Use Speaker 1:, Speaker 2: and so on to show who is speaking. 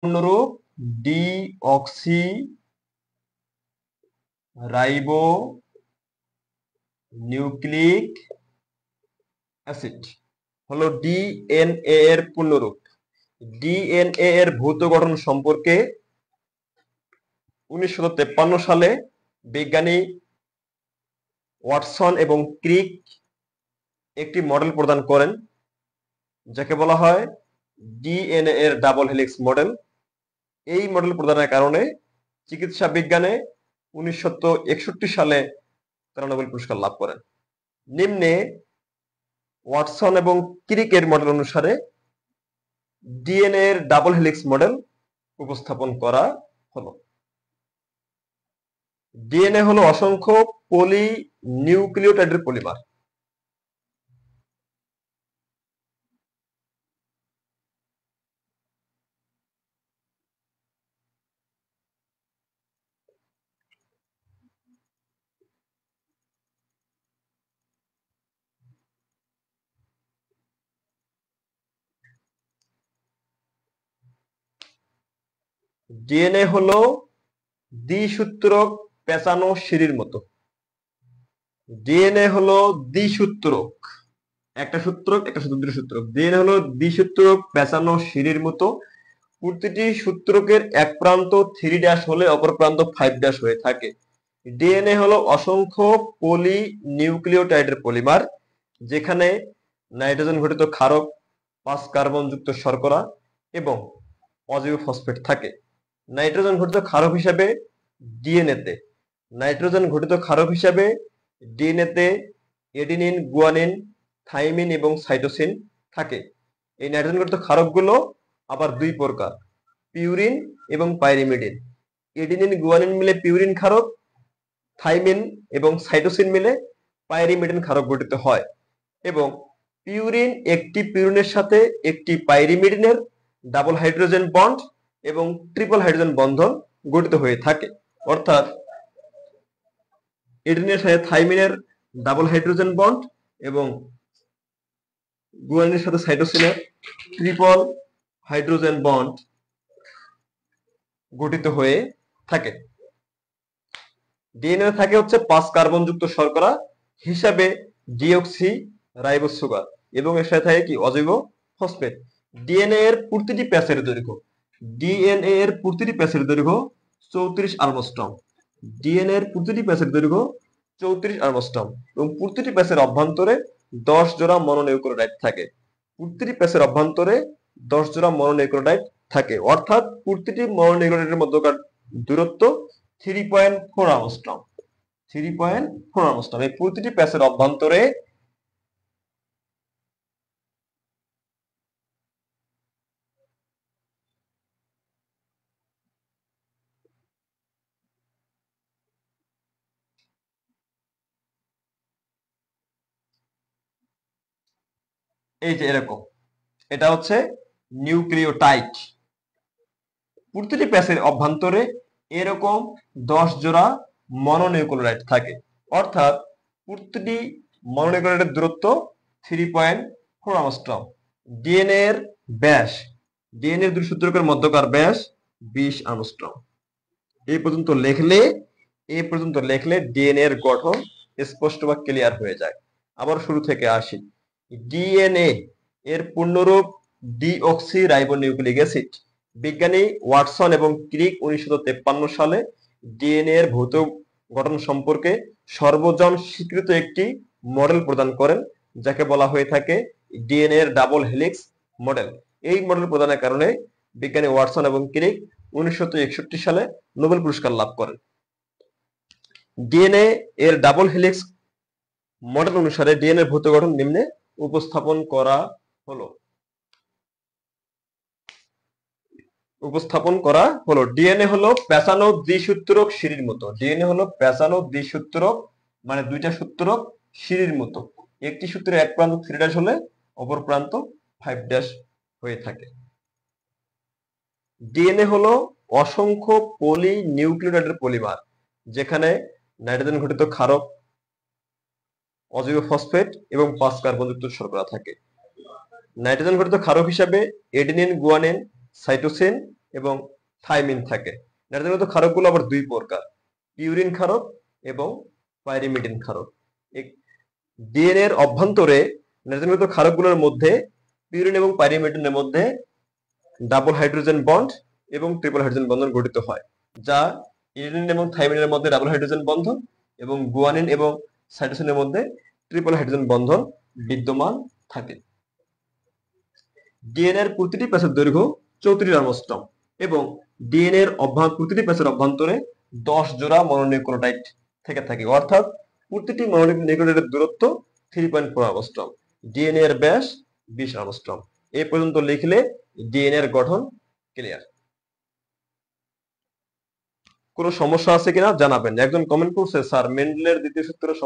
Speaker 1: অনুরূপ deoxy ribo nucleic acid হলো DNA এর পূর্ণরূপ। ডিএনএ এর ভৌত গঠন সম্পর্কে 1953 সালে বিজ্ঞানী ওয়াটসন এবং ক্রিক একটি মডেল প্রদান করেন, যাকে বলা হয় ডিএনএ এর ডাবল হেলিক্স মডেল। এই মডেল প্রদানের কারণে চিকিৎসা বিজ্ঞানে 1961 সালে তারা নোবেল পুরস্কার লাভ করেন। নিম্নে ওয়াটসন এবং ক্রিকের মডেল অনুসারে ডিএনএ এর ডাবল হেলিক্স মডেল উপস্থাপন করা হলো। ডিএনএ হলো অসংখ্য পলি নিউক্লিওটাইডের পলিমার। ডিএনএ হলো দ্বিসূত্রক পেঁচানো সিঁড়ির মতো। ডিএনএ হলো দ্বিসূত্রক, একটা সূত্রক একটা দুটো সূত্রক। ডিএনএ হলো দ্বিসূত্রক পেঁচানো সিঁড়ির মতো। প্রতিটি সূত্রকের এক প্রান্ত 3' হলে অপর প্রান্ত 5' হয়ে থাকে। ডিএনএ হলো অসংখ্য পলি নিউক্লিওটাইডের পলিমার, যেখানে নাইট্রোজেন ঘটিত ক্ষারক, 5 কার্বনযুক্ত শর্করা এবং অজৈব ফসফেট থাকে। নাইট্রোজেন ঘটিত ক্ষারক হিসাবে ডিএনএতে এডিনিন, গুয়ানিন, থাইমিন এবং সাইটোসিন থাকে। এই নাইট্রোজেন ঘটিত ক্ষারকগুলো আবার দুই প্রকার, পিউরিন এবং পাইরিমিডিন। এডিনিন, গুয়ানিন মিলে পিউরিন ক্ষারক, থাইমিন এবং সাইটোসিন মিলে পাইরিমিডিন ক্ষারক গঠিত হয়। এবং পিউরিন একটি পিউরিনের সাথে একটি পাইরিমিডিনের ডাবল হাইড্রোজেন বন্ড এবং ট্রিপল হাইড্রোজেন বন্ধন গঠিত হয়ে থাকে। অর্থাৎ এডিনিনের সাথে থাইমিনের ডাবল হাইড্রোজেন বন্ড এবং গুয়ানিনের সাথে সাইটোসিনের ট্রিপল হাইড্রোজেন বন্ড গঠিত হয়ে থাকে। ডিএনএ থাকে হচ্ছে 5 কার্বনযুক্ত শর্করা হিসাবে ডিঅক্সি রাইবোজ সুগার এবং এর সাথে থাকে কি অজৈব ফসফেট। ডিএনএ এর প্রতিটি প্যাচের দৈর্ঘ্য 34 আর্মস্ট্রং। ডিএনএ এর প্রতিটি প্যাচের দৈর্ঘ্য 34 আর্মস্ট্রং এবং প্রতিটি প্যাচের অভ্যন্তরে 10 জোড়া মনোনিউক্লিওটাইড থাকে। প্রতিটি প্যাচের অভ্যন্তরে 10 জোড়া মনোনিউক্লিওটাইড থাকে, অর্থাৎ প্রতিটি মনোনিউক্লিওটাইডের মধ্যকার দূরত্ব 3.4 আর্মস্ট্রং। 3.4 আর্মস্ট্রং। এই প্রতিটি প্যাচের অভ্যন্তরে এই যে এরকম, এটা হচ্ছে নিউক্লিওটাইড। প্রতিটি প্যাচের অভ্যন্তরে এরকম 10 জোড়া মনোনিউক্লিওটাইড থাকে, অর্থাৎ প্রতিটি মনোনিউক্লিওটাইডের দূরত্ব 3.4 আর্মস্ট্রং। ডিএনএ এর ব্যাস, ডিএনএ এর দুই সূত্রকের মধ্যকার ব্যাস 20 আর্মস্ট্রং। এই পর্যন্ত লেখলে ডিএনএ এর গঠন স্পষ্ট বা ক্লিয়ার হয়ে যায়। আবার শুরু থেকে আসি। ডিএনএ এর পূর্ণরূপ ডিঅক্সি রাইবোনিউক্লিক অ্যাসিড। বিজ্ঞানী ওয়াটসন এবং ক্রিক 1953 সালে ডিএনএ এর ভৌত গঠন সম্পর্কে সর্বজন স্বীকৃত একটি মডেল প্রদান করেন, যাকে বলা হয়ে থাকে ডিএনএ এর ডাবল হেলিক্স মডেল। এই মডেল প্রদানের কারণে বিজ্ঞানী ওয়াটসন এবং ক্রিক 1961 সালে নোবেল পুরস্কার লাভ করেন। ডিএনএ এর ডাবল হেলিক্স মডেল অনুসারে ডিএনএ এর ভৌত গঠন নিম্নে উপস্থাপন করা হলো। ডিএনএ হলো পেঁচানো দ্বিসূত্রক সিঁড়ির মতো। ডিএনএ হলো পেঁচানো দ্বিসূত্রক, মানে দুইটা সূত্রক সিঁড়ির মতো। একটি সূত্রের এক প্রান্ত 3' হলে অপর প্রান্ত 5' হয়ে থাকে। ডিএনএ হলো অসংখ্য পলি নিউক্লিওটাইডের পলিমার, যেখানে নাইট্রোজেন ঘটিত ক্ষারক, অজৈব ফসফেট এবং 5 কার্বনযুক্ত শর্করা থাকে। নাইট্রোজেন ঘটিত ক্ষারক হিসাবে এডিনিন, গুয়ানিন, সাইটোসিন এবং থাইমিন থাকে। নাইট্রোজেনযুক্ত ক্ষারকগুলো আবার দুই প্রকার, পিউরিন ক্ষারক এবং পাইরিমিডিন ক্ষারক। ডিএনএ এর অভ্যন্তরে নাইট্রোজেনযুক্ত ক্ষারকগুলোর মধ্যে পিউরিন এবং পাইরিমিডিনের মধ্যে ডাবল হাইড্রোজেন বন্ড এবং ট্রিপল হাইড্রোজেন বন্ধন গঠিত হয়, যা ইউরেনিন এবং থাইমিনের মধ্যে ডাবল হাইড্রোজেন বন্ধন এবং গুয়ানিন এবং সাইটোসিনের মধ্যে ট্রিপল হাইড্রোজেন বন্ধন বিদ্যমান থাকে। ডিএনএ এর প্রতিটি প্যাচের দৈর্ঘ্য 34 অ্যাংস্ট্রম এবং ডিএনএ এর প্রতিটি প্যাচের অভ্যন্তরে 10 জোড়া মনোনিউক্লিওটাইড থেকে থাকে, অর্থাৎ প্রতিটি মনোনিউক্লিওটাইডের দূরত্ব 3.4 অ্যাংস্ট্রম। ডিএনএ এর ব্যাস 20 অ্যাংস্ট্রম। এই পর্যন্ত লিখলে ডিএনএ এর গঠন ক্লিয়ার। কোনো সমস্যা আছে কিনা জানাবেন। একজন কমেন্ট করছে, স্যার মেন্ডেলের দ্বিতীয় সূত্রের